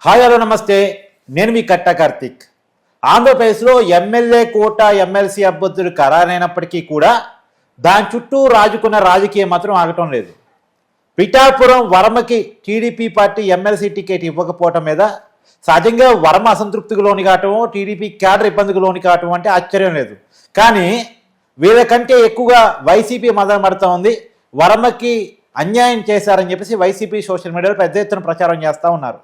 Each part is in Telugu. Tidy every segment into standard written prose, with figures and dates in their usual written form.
హాయ్ హలో నమస్తే, నేను మీ కట్టా కార్తిక్. ఆంధ్రప్రదేశ్లో ఎమ్మెల్యే కోట ఎమ్మెల్సీ అభ్యర్థులు ఖరారైనప్పటికీ కూడా దాని చుట్టూ రాజుకున్న రాజకీయం మాత్రం ఆగటం లేదు. పిఠాపురం వర్మకి టీడీపీ పార్టీ ఎమ్మెల్సీ టికెట్ ఇవ్వకపోవటం మీద సహజంగా వర్మ అసంతృప్తికి లోని కావటం, టీడీపీ క్యాడర్ ఇబ్బందికి లోని కావటం అంటే ఆశ్చర్యం లేదు. కానీ వీళ్ళకంటే ఎక్కువగా వైసీపీ మదన పడుతూ ఉంది. వర్మకి అన్యాయం చేశారని చెప్పేసి వైసీపీ సోషల్ మీడియాలో పెద్ద ఎత్తున ప్రచారం చేస్తూ ఉన్నారు.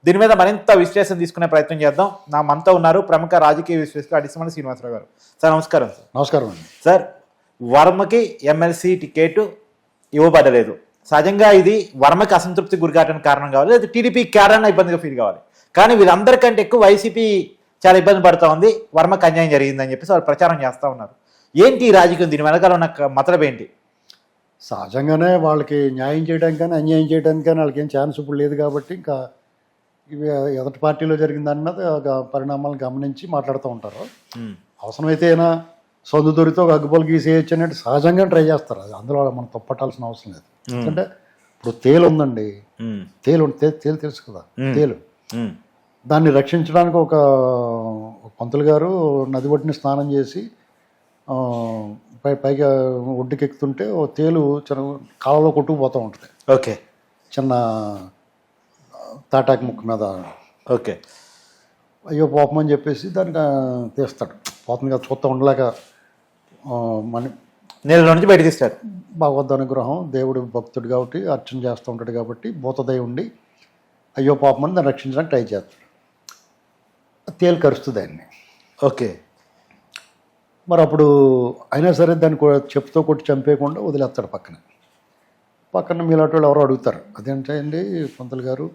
దీని మీద మరింత విశ్లేషణ తీసుకునే ప్రయత్నం చేద్దాం. నా మనతో ఉన్నారు ప్రముఖ రాజకీయ విశ్లేషకులు అడిసిమల్లి శ్రీనివాసరావు గారు. సార్ నమస్కారం. సార్ నమస్కారం అండి. సార్, వర్మకి ఎమ్మెల్సీ టికెట్ ఇవ్వబడలేదు. సహజంగా ఇది వర్మకి అసంతృప్తి గురికావడానికి కారణం కావాలి, లేదా టీడీపీ క్యాడర్న ఇబ్బందిగా ఫీల్ కావాలి. కానీ వీళ్ళందరికంటే ఎక్కువ వైసీపీ చాలా ఇబ్బంది పడుతూ ఉంది. వర్మకి అన్యాయం జరిగిందని చెప్పేసి వాళ్ళు ప్రచారం చేస్తూ ఉన్నారు. ఏంటి ఈ రాజకీయం, దీని వెనకాల ఉన్న మతలబ్ ఏంటి? సహజంగానే వాళ్ళకి న్యాయం చేయడానికి కానీ అన్యాయం చేయడానికి కానీ వాళ్ళకి ఏం ఛాన్స్ ఇప్పుడు లేదు కాబట్టి ఇంకా ఇవి ఎదటి పార్టీలో జరిగిన దాని మీద పరిణామాలను గమనించి మాట్లాడుతూ ఉంటారు. అవసరమైతే అయినా సొంత దొరికితే ఒక అగ్గుపలు గీసేయచ్చు అనేది సహజంగా ట్రై చేస్తారు. అది అందులో మనం తప్పట్టాల్సిన అవసరం లేదు. ఎందుకంటే ఇప్పుడు తేలు ఉందండి, తేలు తెలుసు కదా, తేలు దాన్ని రక్షించడానికి ఒక పంతులు గారు నది ఒడ్డుని స్నానం చేసి పైగా ఒడ్డుకి ఎక్కుతుంటే ఓ తేలు చిన్న కాలంలో కొట్టుకుపోతూ ఉంటుంది. ఓకే, చిన్న తాటాకి ముక్క మీద. ఓకే, అయ్యో పాపం అని చెప్పేసి దానికి తీస్తాడు. పోతుంది కదా, చూస్తూ ఉండలేక మన నీళ్ళ నుంచి బయట తీస్తాడు. భగవద్ అనుగ్రహం, దేవుడు భక్తుడు కాబట్టి అర్చన చేస్తూ ఉంటాడు కాబట్టి భూతదయ ఉండి అయ్యో పాపం అని దాన్ని రక్షించడానికి ట్రై చేస్తాడు. తేలు కరుస్తుంది ఆయన్ని. ఓకే, మరి అప్పుడు అయినా సరే దాన్ని చెప్పుతో కొట్టి చంపేయకుండా వదిలేస్తాడు. పక్కన మీలాంటి వాళ్ళు ఎవరో అడుగుతారు, అదేంటండి పంతులు గారు,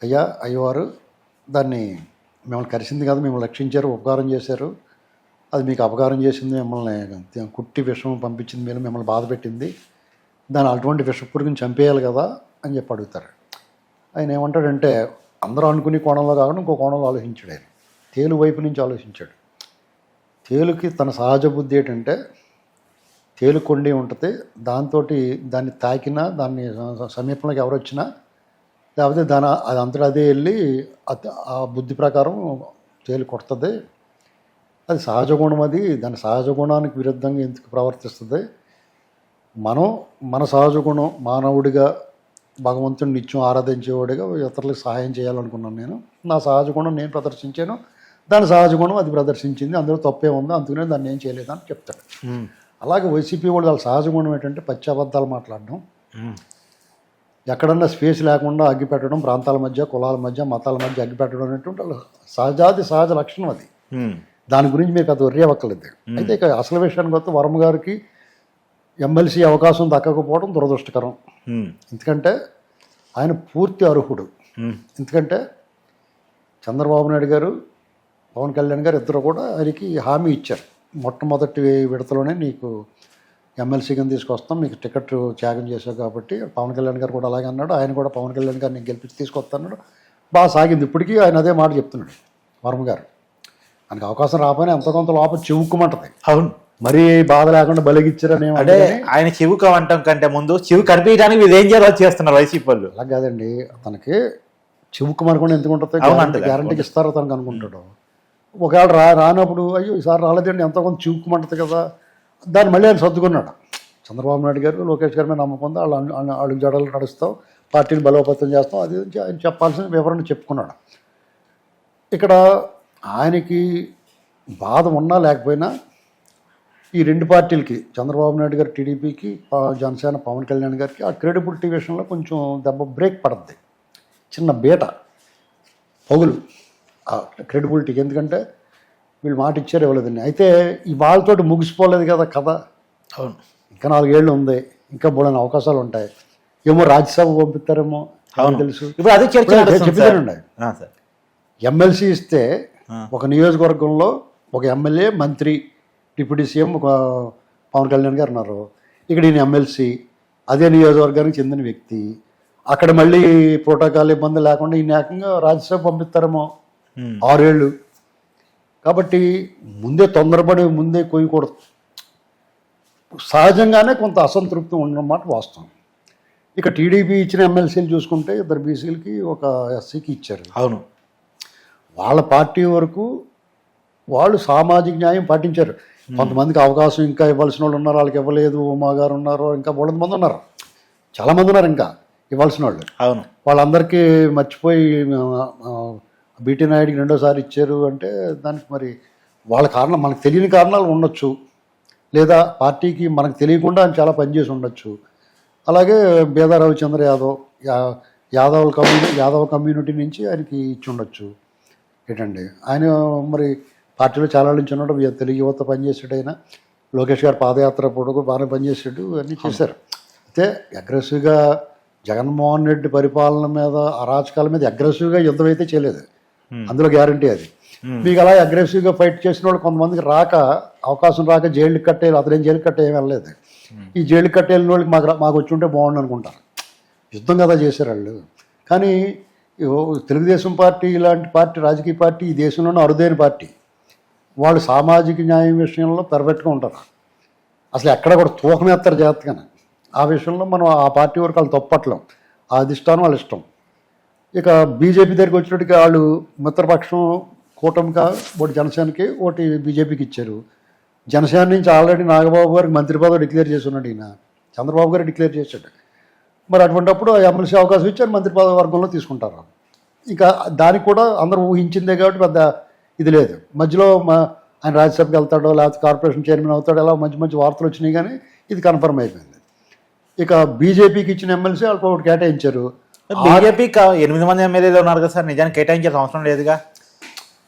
అయ్యవారు దాన్ని మిమ్మల్ని కరిసింది కదా, మిమ్మల్ని రక్షించారు, ఉపకారం చేశారు, అది మీకు అపకారం చేసింది, మిమ్మల్ని కుట్టి విషం పంపించింది, మీరు మిమ్మల్ని బాధ పెట్టింది, దాన్ని అటువంటి విషపురుగుని చంపేయాలి కదా అని చెప్పి అడుగుతారు. ఆయన ఏమంటాడంటే అందరూ అనుకునే కోణంలో కాకుండా ఇంకో కోణంలో ఆలోచించాడు. ఆయన తేలు వైపు నుంచి ఆలోచించాడు. తేలుకి తన సహజ బుద్ధి ఏంటంటే తేలు కొండి ఉంటుంది, దాంతో దాన్ని తాకినా దాన్ని సమీపంలోకి ఎవరు వచ్చినా లేకపోతే అది అంతటా అదే వెళ్ళి ఆ బుద్ధి ప్రకారం తేలు కొడుతుంది. అది సహజ గుణం, అది దాని సహజ గుణానికి విరుద్ధంగా ఎందుకు ప్రవర్తిస్తుంది. మన సహజ గుణం మానవుడిగా భగవంతుని నిత్యం ఆరాధించేవాడిగా ఇతరులకు సహాయం చేయాలనుకున్నాను. నేను నా సహజ గుణం నేను ప్రదర్శించాను, దాని సహజ గుణం అది ప్రదర్శించింది, అందులో తప్పే ఉందో అందుకనే దాన్ని ఏం చేయలేదని చెప్తాడు. అలాగే వైసీపీ వాళ్ళు వాళ్ళ సహజ గుణం ఏంటంటే పచ్చి అబద్ధాలు మాట్లాడడం, ఎక్కడన్నా స్పేస్ లేకుండా అగ్గిపెట్టడం, ప్రాంతాల మధ్య కులాల మధ్య మతాల మధ్య అగ్గిపెట్టడం అనేటువంటి వాళ్ళ సహజ లక్షణం అది. దాని గురించి మీరు పెద్ద వర్రీ అవ్వక్కర్లేదు. అయితే ఇక అసలు విషయానికి వస్తే వర్మ గారికి ఎమ్మెల్సీ అవకాశం దక్కకపోవడం దురదృష్టకరం. ఎందుకంటే ఆయన పూర్తి అర్హుడు. ఎందుకంటే చంద్రబాబు నాయుడు గారు, పవన్ కళ్యాణ్ గారు ఇద్దరు కూడా ఆయనకి హామీ ఇచ్చారు. మొట్టమొదటి విడతలోనే నీకు ఎమ్మెల్సీ కింద తీసుకొస్తాం, మీకు టికెట్ త్యాగం చేశావు కాబట్టి. పవన్ కళ్యాణ్ గారు కూడా అలాగే అన్నాడు. ఆయన కూడా పవన్ కళ్యాణ్ గారిని గెలిపించి తీసుకొస్తున్నాడు. బాగా సాగింది. ఇప్పటికీ ఆయన అదే మాట చెప్తున్నాడు వర్మ గారు. ఆయనకు అవకాశం రాకపోయినా ఎంతో కొంత లోపల చివుక్కుమంటది. అవును, మరీ బాధ లేకుండా బలిగిచ్చారని. అంటే ఆయన చివుక అంటాం కంటే ముందు చివు కనిపించడానికి వీళ్ళు ఏం చేయాలో చేస్తున్నారు వైసీపీ వాళ్ళు. అలా కాదండి, తనకి చివుక్కుమనకుండా ఎందుకు ఉంటుంది, గ్యారంటీకి ఇస్తారో తనకు అనుకుంటాడు. ఒకవేళ రానప్పుడు అయ్యో ఈసారి రాలేదండి ఎంతో కొంత చివుక్కుమంటది కదా, దాన్ని మళ్ళీ ఆయన సర్దుకున్నాడు. చంద్రబాబు నాయుడు గారు, లోకేష్ గారి మీద నమ్మకం ఉంది, వాళ్ళు అడుగు జడలు నడుస్తాం, పార్టీని బలోపేతం చేస్తాం, అది ఆయన చెప్పాల్సిన వివరణ చెప్పుకున్నాడు. ఇక్కడ ఆయనకి బాధ ఉన్నా లేకపోయినా ఈ రెండు పార్టీలకి, చంద్రబాబు నాయుడు గారు టీడీపీకి, జనసేన పవన్ కళ్యాణ్ గారికి ఆ క్రెడిబిలిటీ విషయంలో కొంచెం దెబ్బ బ్రేక్ పడుతుంది. చిన్న బీట పగులు ఆ క్రెడిబిలిటీకి. ఎందుకంటే వీళ్ళు మాట ఇచ్చారు ఇవ్వలేదండి. అయితే ఈ వాళ్ళతోటి ముగిసిపోలేదు కదా కథ. అవును, ఇంకా 4 ఏళ్ళు ఉంది, ఇంకా బోడని అవకాశాలు ఉంటాయి. ఏమో రాజ్యసభ పంపిస్తారేమో తెలుసు. ఇప్పుడు అది చెప్తానండి, ఎమ్మెల్సీ ఇస్తే ఒక నియోజకవర్గంలో ఒక ఎమ్మెల్యే, మంత్రి, డిప్యూటీ సీఎం ఒక పవన్ కళ్యాణ్ గారు ఉన్నారు. ఇక్కడ ఈయన ఎమ్మెల్సీ, అదే నియోజకవర్గానికి చెందిన వ్యక్తి. అక్కడ మళ్ళీ ప్రోటోకాల్ ఇబ్బంది లేకుండా ఈయన ఏకంగా రాజ్యసభ పంపిస్తారేమో 6 ఏళ్ళు. కాబట్టి ముందే తొందరపడి ముందే కొయ్యకూడదు. సహజంగానే కొంత అసంతృప్తి ఉన్నమాట వాస్తవం. ఇక టీడీపీ ఇచ్చిన ఎమ్మెల్సీలు చూసుకుంటే 2 బీసీలకి ఒక ఎస్సీకి ఇచ్చారు. అవును. వాళ్ళ పార్టీ వరకు వాళ్ళు సామాజిక న్యాయం పాటించారు. కొంతమందికి అవకాశం ఇంకా ఇవ్వాల్సిన వాళ్ళు ఉన్నారు, వాళ్ళకి ఇవ్వలేదు. ఉమా గారు ఉన్నారు, ఇంకా 300 మంది ఉన్నారు, చాలామంది ఉన్నారు ఇంకా ఇవ్వాల్సిన వాళ్ళు. అవును. వాళ్ళందరికీ మర్చిపోయి బీటీ నాయుడికి 2సారి ఇచ్చారు అంటే దానికి మరి వాళ్ళ కారణం, మనకు తెలియని కారణాలు ఉండొచ్చు, లేదా పార్టీకి మనకు తెలియకుండా ఆయన చాలా పనిచేసి ఉండొచ్చు. అలాగే బేదా రవిచంద్ర యాదవ్ కమ్యూనిటీ నుంచి ఆయనకి ఇచ్చి ఉండొచ్చు. ఏంటండి ఆయన మరి పార్టీలో చాలా నుంచి ఉన్నాడు, తెలుగు యువత పనిచేసాడు. ఆయన లోకేష్ గారు పాదయాత్ర పొడుగు బాగానే పనిచేసాడు, అన్నీ చేశారు. అయితే అగ్రెసివ్గా జగన్మోహన్ రెడ్డి పరిపాలన మీద, అరాచకాల మీద అగ్రెసివ్గా యుద్ధం అయితే చేయలేదు, అందులో గ్యారంటీ అది. మీకు అలా అగ్రెసివ్గా ఫైట్ చేసిన వాళ్ళు కొంతమందికి అవకాశం రాక జైలుకి కట్టేయాలి, అతనేం జైలుకి కట్టేయం వెళ్ళలేదు. ఈ జైలుకి కట్టేయాలని వాళ్ళకి మాకు వచ్చి ఉంటే బాగుండు అనుకుంటారు. యుద్ధం కదా చేశారు వాళ్ళు. కానీ తెలుగుదేశం పార్టీ ఇలాంటి పార్టీ, రాజకీయ పార్టీ ఈ దేశంలోనే అరుదైన పార్టీ. వాళ్ళు సామాజిక న్యాయం విషయంలో పెర్ఫెక్ట్గా ఉంటారు. అసలు ఎక్కడ కూడా తూకం ఎత్తారు జాగ్రత్తగానే. ఆ విషయంలో మనం ఆ పార్టీ వరకు వాళ్ళు తప్పట్లేం, ఆ అధిష్టానం వాళ్ళ ఇష్టం. ఇక బీజేపీ దగ్గరికి వచ్చినట్టుగా వాళ్ళు మిత్రపక్షం కూటమిగా ఒకటి జనసేనకి, ఒకటి బీజేపీకి ఇచ్చారు. జనసేన నుంచి ఆల్రెడీ నాగబాబు గారికి మంత్రి పదవి డిక్లేర్ చేసి ఉన్నాడు, ఈయన చంద్రబాబు గారు డిక్లేర్ చేశాడు. మరి అటువంటిప్పుడు ఎమ్మెల్సీ అవకాశం ఇచ్చారు, మంత్రి పదవి వర్గంలో తీసుకుంటారు. ఇంకా దానికి కూడా అందరూ ఊహించిందే కాబట్టి పెద్ద ఇది లేదు. మధ్యలో ఆయన రాజ్యసభకి వెళ్తాడో లేకపోతే కార్పొరేషన్ చైర్మన్ అవుతాడో, అలా మంచి మంచి వార్తలు వచ్చినాయి, కానీ ఇది కన్ఫర్మ్ అయిపోయింది. ఇక బీజేపీకి ఇచ్చిన ఎమ్మెల్సీ వాళ్ళకి ఒకటి కేటాయించారు. బీజేపీకి 8 మంది ఎమ్మెల్యేలు ఉన్నారు కదా సార్, నిజానికి కేటాయించాల్సిన అవసరం లేదుగా.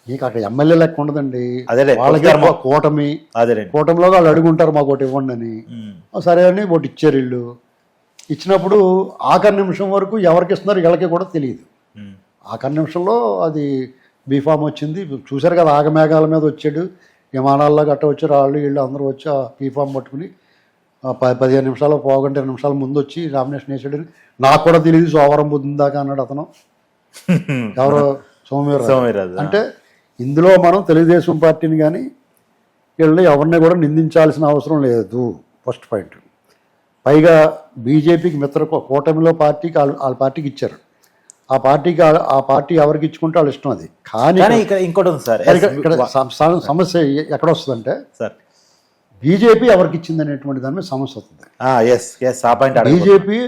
మీకు అక్కడ ఎమ్మెల్యే లెక్క ఉండదండి, అదే వాళ్ళకి కూటమి, కూటమిలో వాళ్ళు అడుగుంటారు మాకు ఒకటి ఇవ్వండి అని. సరే అని ఒకటి ఇచ్చారు. వీళ్ళు ఇచ్చినప్పుడు ఆఖరి నిమిషం వరకు ఎవరికి ఇస్తున్నారు వీళ్ళకి కూడా తెలియదు. ఆఖరి నిమిషంలో అది బీఫామ్ వచ్చింది, చూశారు కదా, ఆగమేఘాల మీద వచ్చాడు, విమానాల్లో గట్ట వచ్చారు వాళ్ళు వీళ్ళు అందరూ వచ్చి ఆ బీఫామ్ పట్టుకుని 15 నిమిషాలు 20 నిమిషాల ముందు వచ్చి నామినేషన్ వేసాడని నాకు కూడా తెలియదు, సోమవారం పొద్దుందాకా అన్నాడు అతను. ఎవరో సోమవీర్రాజు. అంటే ఇందులో మనం తెలుగుదేశం పార్టీని కానీ వీళ్ళని ఎవరిని కూడా నిందించాల్సిన అవసరం లేదు, ఫస్ట్ పాయింట్. పైగా బీజేపీకి కూటమిలో పార్టీకి వాళ్ళ పార్టీకి ఇచ్చారు. ఆ పార్టీ ఎవరికి ఇచ్చుకుంటే వాళ్ళు ఇష్టం అది. కానీ ఇంకోటి ఉంది సార్, ఇక్కడ సమస్య ఎక్కడ వస్తుందంటే సార్, బీజేపీ ఎవరికి ఇచ్చింది అనేటువంటి దాని మీద సమస్య వస్తుంది. బీజేపీ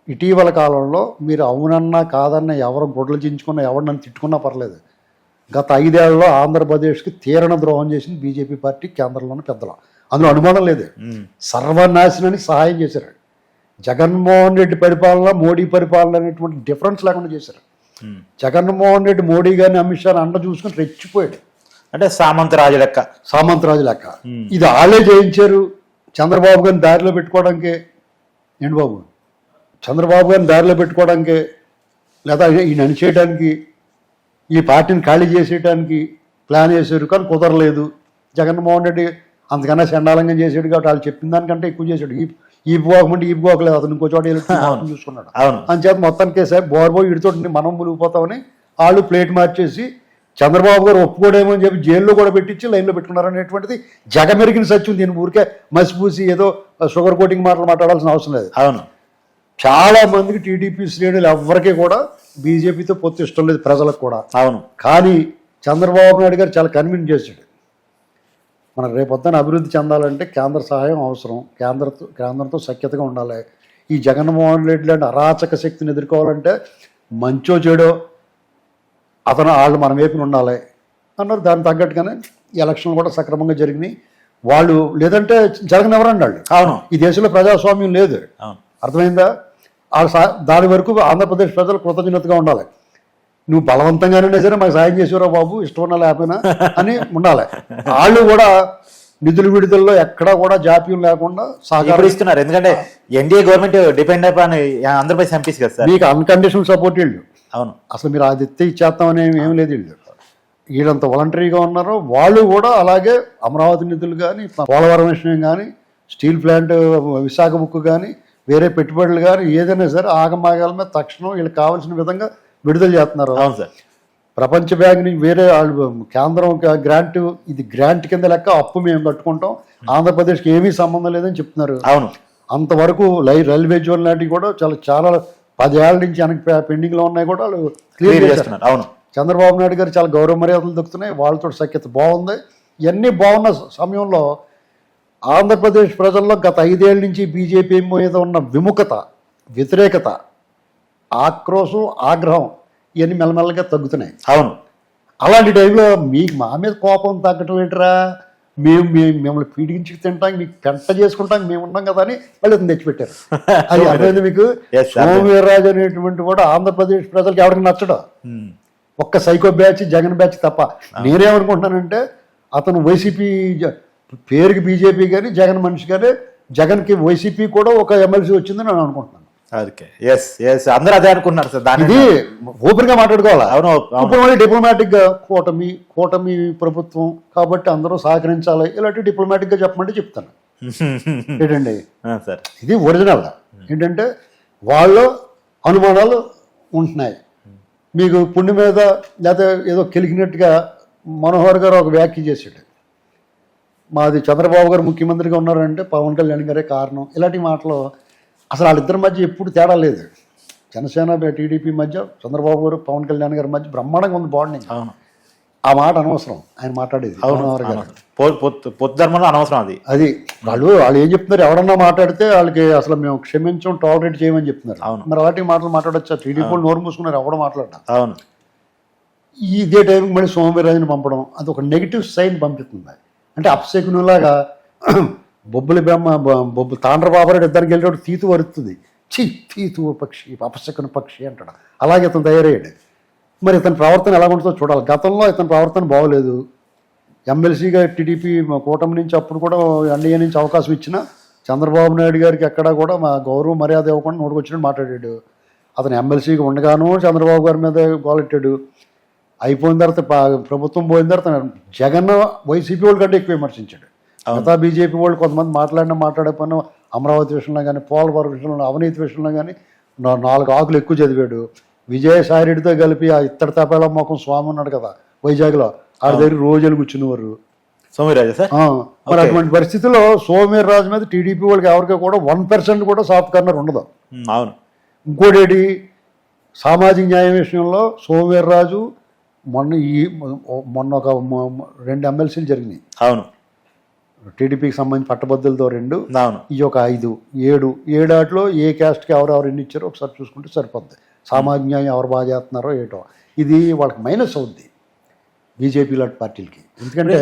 ఇటీవల కాలంలో మీరు అవునన్నా కాదన్నా ఎవరు గొడ్లు చించుకున్నా ఎవరు నన్ను తిట్టుకున్నా పర్లేదు, గత 5 ఏళ్లలో ఆంధ్రప్రదేశ్కి తీరణ ద్రోహం చేసింది బీజేపీ పార్టీ, కేంద్రంలోని పెద్దలు, అందులో అనుమానం లేదు. సర్వనాశనానికి సహాయం చేశారు. జగన్మోహన్ రెడ్డి పరిపాలన, మోడీ పరిపాలన అనేటువంటి డిఫరెన్స్ లేకుండా చేశారు. జగన్మోహన్ రెడ్డి మోడీ గారిని, అమిత్ షాని అండ చూసుకుని రెచ్చిపోయాడు. అంటే సామంతరాజు లెక్క. ఇది వాళ్ళే చేయించారు. చంద్రబాబు గారిని దారిలో పెట్టుకోవడానికే, ఏంటి బాబు, చంద్రబాబు గారిని దారిలో పెట్టుకోవడానికే, లేదా ఈయన అణిచేయడానికి, ఈ పార్టీని ఖాళీ చేసేయడానికి ప్లాన్ చేశారు. కానీ కుదరలేదు. జగన్మోహన్ రెడ్డి అంతకన్నా చండాలంగా చేసాడు కాబట్టి వాళ్ళు చెప్పిన దానికంటే ఎక్కువ చేశాడు. ఈ పోకమంటే ఈ పోకలేదు, అతను ఇంకో చోట చూసుకున్నాడు. అంచేత మొత్తానికే సార్ బోర్బోయి ఇడితో మనం మునిగిపోతామని వాళ్ళు ప్లేట్ మార్చేసి చంద్రబాబు గారు ఒప్పుకోడేమో అని చెప్పి జైల్లో కూడా పెట్టించి లైన్లో పెట్టుకున్నారు అనేటువంటిది జగమెరిగిన సత్యం. దీని ఊరికే మసిపూసి ఏదో షుగర్ కోటింగ్ మాటలు మాట్లాడాల్సిన అవసరం లేదు. అవును, చాలా మందికి టీడీపీ శ్రేణులు ఎవరికీ కూడా బీజేపీతో పొత్తు ఇష్టం లేదు, ప్రజలకు కూడా. అవును. కానీ చంద్రబాబు నాయుడు గారు చాలా కన్విన్స్ చేశాడు. మనకు రేపొద్దున అభివృద్ధి చెందాలంటే కేంద్ర సహాయం అవసరం, కేంద్రంతో సఖ్యతగా ఉండాలి. ఈ జగన్మోహన్ రెడ్డి లాంటి అరాచక శక్తిని ఎదుర్కోవాలంటే మంచో చెడో వాళ్ళు మన వైపున ఉండాలి అన్నారు. దానికి తగ్గట్టుగానే ఎలక్షన్లు కూడా సక్రమంగా జరిగినాయి. వాళ్ళు లేదంటే జరగనివ్వరండి వాళ్ళు. అవును, ఈ దేశంలో ప్రజాస్వామ్యం లేదు, అర్థమైందా? దాని వరకు ఆంధ్రప్రదేశ్ ప్రజలు కృతజ్ఞతగా ఉండాలి. నువ్వు బలవంతంగానే సరే మాకు సాయం చేసేవరా బాబు, ఇష్టం ఉన్నా లేకపోయినా అని ఉండాలి. వాళ్ళు కూడా నిధుల విడుదలలో ఎక్కడా కూడా జాప్యం లేకుండా సహకరిస్తున్నారు. ఎందుకంటే ఎన్డీఏ గవర్నమెంట్ డిపెండ్ అయిపోయిన ఆంధ్రప్రదేశ్ ఎంపీస్ కదా సార్, మీకు అన్కండిషనల్ సపోర్ట్ వీళ్ళు. అవును, అసలు మీరు అది ఇచ్చేస్తామని ఏం లేదు. వీళ్ళంత వాలంటరీగా ఉన్నారు. వాళ్ళు కూడా అలాగే అమరావతి నిధులు కానీ, పోలవరం విషయం కానీ, స్టీల్ ప్లాంట్ విశాఖ ముక్కు కానీ, వేరే పెట్టుబడులు కానీ ఏదైనా సరే ఆగమాగాల మీద తక్షణం వీళ్ళకి కావాల్సిన విధంగా విడుదల చేస్తున్నారు. అవును సార్. ప్రపంచ బ్యాంక్ నుంచి వేరే కేంద్రం గ్రాంట్, ఇది గ్రాంట్ కింద లెక్క, అప్పు మేము కట్టుకుంటాం, ఆంధ్రప్రదేశ్కి ఏమీ సంబంధం లేదని చెప్తున్నారు. అవును, అంతవరకు రైల్వే జోన్ లాంటివి కూడా చాలా చాలా 10 ఏళ్ల నుంచి వెనక్కి పెండింగ్లో ఉన్నాయి కూడా వాళ్ళు క్లియర్ చేస్తారు. చేస్తున్నారు. అవును, చంద్రబాబు నాయుడు గారు చాలా గౌరవ మర్యాదలు దొక్కుతున్నాయి, వాళ్ళతో సఖ్యత బాగుంది. ఇవన్నీ బాగున్న సమయంలో ఆంధ్రప్రదేశ్ ప్రజల్లో గత 5 ఏళ్ల నుంచి బీజేపీ మీద ఉన్న విముఖత, వ్యతిరేకత, ఆక్రోశం, ఆగ్రహం ఇవన్నీ మెల్లమెల్లగా తగ్గుతున్నాయి. అవును. అలాంటి టైంలో మీకు మా మీద కోపం తగ్గటం ఏంటరా, మేము మిమ్మల్ని పీడించి తింటాం, మీకు పెంట చేసుకుంటాం, మేము ఉన్నాం కదా అని వాళ్ళు ఇతను తెచ్చిపెట్టారు. అది అర్థమైంది మీకు. సోమవీర్రాజు అనేటువంటి కూడా ఆంధ్రప్రదేశ్ ప్రజలకు ఎవరికి నచ్చడు. ఒక్క సైకో బ్యాచ్, జగన్ బ్యాచ్ తప్ప. నేనేమనుకుంటున్నానంటే అతను వైసీపీ పేరుకి బీజేపీ కానీ జగన్ మనిషి కానీ, జగన్కి వైసీపీ కూడా ఒక ఎమ్మెల్సీ వచ్చిందని నేను అనుకుంటున్నాను. అందరూ అదే అనుకున్నారు సార్. దాని ఇది ఓపెన్ గా మాట్లాడుకోవాలి. అవును. ఇప్పుడు మళ్ళీ డిప్లొమాటిక్ గా కూటమి ప్రభుత్వం కాబట్టి అందరూ సహకరించాలి, ఇలాంటి డిప్లొమాటిక్ గా చెప్పమంటే చెప్తాను. ఏంటండి సార్, ఇది ఒరిజినల్. ఏంటంటే వాళ్ళు అనుమానాలు ఉంటున్నాయి. మీకు పుండి మీద లేకపోతే ఏదో కెలికినట్టుగా మనోహర్ గారు ఒక వ్యాఖ్య చేసాడు, మాది చంద్రబాబు గారు ముఖ్యమంత్రిగా ఉన్నారంటే పవన్ కళ్యాణ్ గారే కారణం. ఇలాంటి మాటలు అసలు వాళ్ళిద్దరి మధ్య ఎప్పుడు తేడా లేదు. జనసేన టీడీపీ మధ్య, చంద్రబాబు గారు పవన్ కళ్యాణ్ గారి మధ్య బ్రహ్మాండంగా ఉంది బాండింగ్. ఆ మాట అనవసరం ఆయన మాట్లాడేది. పొద్దుధర్మంలో అనవసరం అది. అది వాళ్ళు ఏం చెప్తున్నారు, ఎవరన్నా మాట్లాడితే వాళ్ళకి అసలు మేము క్షమించం, టాలరేట్ చేయమని చెప్తున్నారు. మరి అలాంటి మాటలు మాట్లాడచ్చా? టీడీపీ వాళ్ళు నోరు మూసుకున్నారు, ఎవడో మాట్లాడటం. అవును. ఇదే టైంకి మళ్ళీ సోమవీర్రాజుని పంపడం అది ఒక నెగిటివ్ సైన్ పంపిస్తుంది. అంటే అప్సెకునులాగా బొబ్బుల బొబ్బు తాండ్రబాబురాడు ఇద్దరికి వెళ్ళేటప్పుడు తీతు వరుతుంది. తీతు పక్షి, అపశకున పక్షి అంటాడు. అలాగే ఇతను తయారయ్యాడు. మరి ఇతని ప్రవర్తన ఎలా ఉంటుందో చూడాలి. గతంలో ఇతని ప్రవర్తన బాగోలేదు. ఎమ్మెల్సీగా టీడీపీ కూటమి నుంచి అప్పుడు కూడా ఎన్డీఏ నుంచి అవకాశం ఇచ్చిన చంద్రబాబు నాయుడు గారికి ఎక్కడా కూడా మా గౌరవ మర్యాద ఇవ్వకుండా నోటుకొచ్చినట్టు మాట్లాడాడు. అతను ఎమ్మెల్సీగా ఉండగాను చంద్రబాబు గారి మీద గోలెట్టాడు. అయిపోయిన తర్వాత ప్రభుత్వం పోయిన తర్వాత జగన్ వైసీపీ వాళ్ళ కంటే ఎక్కువ విమర్శించాడు. మిగతా బీజేపీ వాళ్ళు కొంతమంది మాట్లాడకపోయినా అమరావతి విషయంలో కానీ, పోలవరం విషయంలో, అవినీతి విషయంలో కానీ 4 ఆకులు ఎక్కువ చదివాడు. విజయసాయి రెడ్డితో కలిపి ఆ ఇత్తడి తపేళ మొఖం స్వామి ఉన్నాడు కదా వైజాగ్లో, ఆడ దగ్గర రోజులు కూర్చునేవారు సోమవీర్రాజు సార్. మరి అటువంటి పరిస్థితుల్లో సోమవీర్రాజు మీద టీడీపీ వాళ్ళకి ఎవరికి కూడా 1% కూడా సాఫ్ట్ కార్నర్ ఉండదు. అవును. ఇంకోటి సామాజిక న్యాయం విషయంలో సోమవీర్రాజు మొన్న ఒక 2 ఎమ్మెల్సీలు జరిగినాయి. అవును. టీడీపీకి సంబంధించి పట్టభద్రులతో 2, అవును, ఈ ఒక 5, 7 ఆటలో ఏ క్యాస్ట్కి ఎవరెవరు ఎన్ని ఇచ్చారో ఒకసారి చూసుకుంటే సరిపోద్ది. సామాజిక న్యాయం ఎవరు బాగా చేస్తున్నారో ఏటో. ఇది వాళ్ళకి మైనస్ అవుద్ది బీజేపీ లాంటి పార్టీలకి. ఎందుకంటే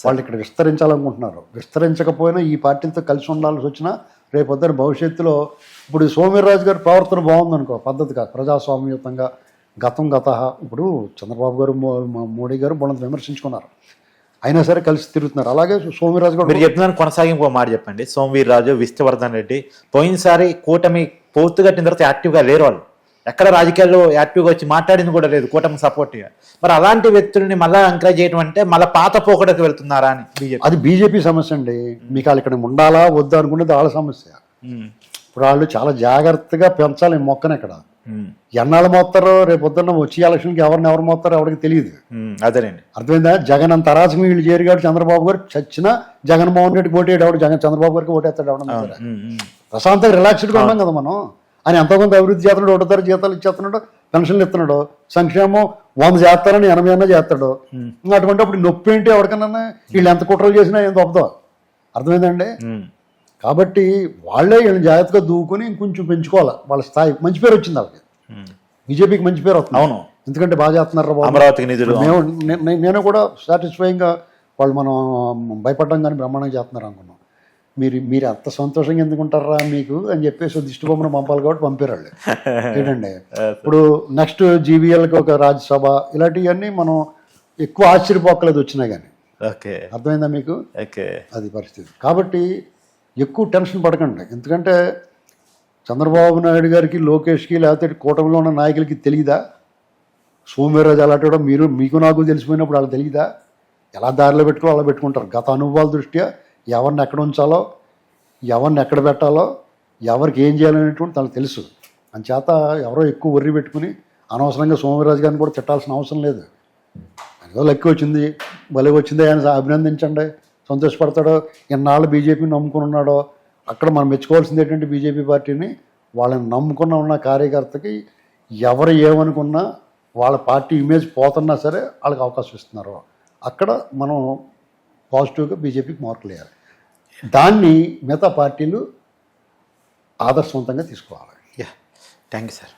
వాళ్ళు ఇక్కడ విస్తరించాలనుకుంటున్నారు. విస్తరించకపోయినా ఈ పార్టీలతో కలిసి ఉండాల్సి వచ్చినా రేపొద్దున భవిష్యత్తులో ఇప్పుడు సోమవీర్రాజు గారి ప్రవర్తన బాగుందనుకో, పద్ధతిగా ప్రజాస్వామ్యయుతంగా గత ఇప్పుడు చంద్రబాబు గారు మోడీ గారు వాళ్ళని విమర్శించుకున్నారు, అయినా సరే కలిసి తిరుగుతున్నారు. అలాగే సోమవీర్రాజు గారు మీరు చెప్తున్నాను కొనసాగింపు ఒక మాట చెప్పండి. సోమవీర్రాజు, విష్ణువర్ధన్ రెడ్డి పోయినసారి కూటమి పూర్తి కట్టిన తర్వాత యాక్టివ్గా లేరు. వాళ్ళు ఎక్కడ రాజకీయాల్లో యాక్టివ్గా వచ్చి మాట్లాడింది కూడా లేదు కూటమి సపోర్ట్గా. మరి అలాంటి వ్యక్తుల్ని మళ్ళీ ఎంకరేజ్ చేయడం అంటే మళ్ళీ పాత పోకడకు వెళ్తున్నారా అని బీజేపీ. అది బీజేపీ సమస్య అండి. మీకు వాళ్ళు ఇక్కడ ఉండాలా వద్దా అనుకునేది వాళ్ళ సమస్య. ఇప్పుడు వాళ్ళు చాలా జాగ్రత్తగా పెంచాలి మొక్కను. ఇక్కడ ఎన్నాళ్ళు మోస్తారో రేపు పొద్దున్న వచ్చి ఎలక్షన్కి ఎవరు మోస్తారో ఎవరికి తెలియదు. అదేనండి, అర్థమైందా? జగన్ అంత అరాచకం వీళ్ళు చేరిగాడు. చంద్రబాబు గారు చచ్చినా జగన్మోహన్ రెడ్డి పోటీ ఎవడు చంద్రబాబు గారికి ఓటేస్తాడు ఎవడన్నా. ప్రశాంతంగా రిలాక్స్డ్గా ఉన్నాం కదా మనం. ఆయన ఎంతోమంది అభివృద్ధి చేస్తున్నాడు, 1 తరగతి జీతాలు ఇచ్చేస్తున్నాడు, పెన్షన్లు ఇస్తున్నాడు, సంక్షేమం 100 చేస్తారని 80 అన్నా చేస్తాడు. అటువంటి అప్పుడు నొప్పి ఏంటి ఎవరికన్నా? వీళ్ళు ఎంత కుట్రలు చేసినా ఏం తప్పదు. అర్థమైందండి? కాబట్టి వాళ్ళే వీళ్ళని జాగ్రత్తగా దూకుని ఇంకొంచెం పెంచుకోవాలి వాళ్ళ స్థాయి. మంచి పేరు వచ్చింది వాళ్ళకి, బీజేపీకి మంచి పేరు వస్తుంది. అవును, ఎందుకంటే బాగా చేస్తున్నారు అమరావతికి నిధులు. నేను కూడా సాటిస్ఫైయింగ్గా వాళ్ళు మనం భయపడడం కానీ బ్రహ్మాండంగా చేస్తున్నారు అనుకున్నాం. మీరు అంత సంతోషంగా ఎందుకుంటారా మీకు అని చెప్పేసి దిష్టి బొమ్మను పంపాలి కాబట్టి పంపారు వాళ్ళు. ఏంటండి ఇప్పుడు నెక్స్ట్ జీవీఎల్కి ఒక రాజ్యసభ ఇలాంటివన్నీ మనం ఎక్కువ ఆశ్చర్యపోక్కలేదు వచ్చినా కానీ. అర్థమైందా మీకు? అది పరిస్థితి. కాబట్టి ఎక్కువ టెన్షన్ పడకండి. ఎందుకంటే చంద్రబాబు నాయుడు గారికి, లోకేష్కి, లేకపోతే కూటమిలో ఉన్న నాయకులకి తెలియదా సోమవీర్రాజు అలాంటి మీకు నాకు తెలిసిపోయినప్పుడు వాళ్ళకి తెలియదా? ఎలా దారిలో పెట్టుకోవాలో అలా పెట్టుకుంటారు. గత అనుభవాల దృష్ట్యా ఎవరిని ఎక్కడ ఉంచాలో, ఎవరిని ఎక్కడ పెట్టాలో, ఎవరికి ఏం చేయాలనేటువంటి తనకు తెలుసు. అంచేత ఎవరో ఎక్కువ వర్రి పెట్టుకుని అనవసరంగా సోమవీర్రాజు గారిని కూడా తిట్టాల్సిన అవసరం లేదు. ఏదో లెక్క వచ్చింది, భలే వచ్చింది, ఆయన అభినందించండి, సంతోషపడతాడో. ఎన్నాళ్ళు బీజేపీని నమ్ముకుని ఉన్నాడో, అక్కడ మనం మెచ్చుకోవాల్సింది ఏంటంటే బీజేపీ పార్టీని, వాళ్ళని నమ్ముకున్న ఉన్న కార్యకర్తకి ఎవరు ఏమనుకున్నా వాళ్ళ పార్టీ ఇమేజ్ పోతున్నా సరే వాళ్ళకి అవకాశం ఇస్తున్నారు. అక్కడ మనం పాజిటివ్గా బీజేపీకి మార్కులు వేయాలి. దాన్ని మిగతా పార్టీలు ఆదర్శవంతంగా తీసుకోవాలి. Yeah, thank you sir.